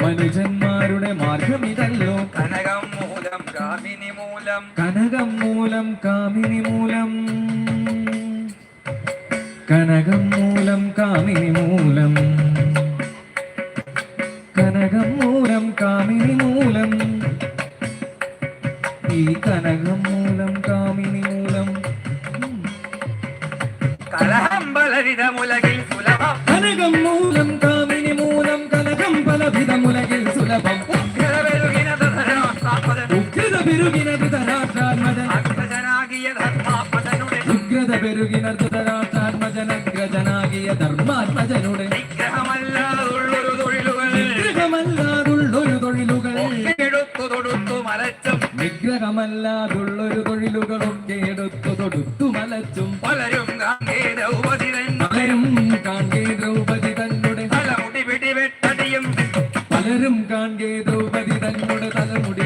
മനുജന്മാരുടെ മാർഗമിതല്ലോ കനകം മൂലം കാമിനി മൂലം കനകം മൂലം കാമിനി മൂലം കനകം മൂലം കാമിനി മൂലം കനകം മൂലം കാമിനി മൂലം ഈ കനകം മൂലം കാമിനി മൂലം കലഹം ബലരിതമുലകിൽ സുലഭം കനകം മൂലം കാമിനി മൂലം കനകം ബലവിധമുലകിൽ സുലഭം ഉഗ്രത പെരുകിന ധൃതരാഷ്ട്രാത്മജൻ അഗ്രജനാകിയ ധർമാത്മജനുടെ ഉഗ്രത പെരുകിന ധൃതരാഷ്ട്രാത്മജനഗ്രജനാകിയ ധർമാത്മജനുടെ നിഗ്രഹമല്ലാതുള്ളൊരു തൊഴിലുകൾ നിഗ്രഹമല്ലാതുള്ളൊരു തൊഴിലുകൾ എടുത്തു തൊടുത്തു മലച്ചും നിഗ്രഹമല്ലാതുള്ളൊരു തൊഴിലുകളൊക്കെ എടുത്തു തൊടുത്തു മലച്ചും പലരും കാങ്കേ ദ്രൗപദി പലരും കാൺകേ ദ്രൗപദി തന്നുടെ തലമുടി പിടിവെട്ടടിയും പലരും കാൺകേ ദ്രൗപദി തന്നുടെ തലമുടി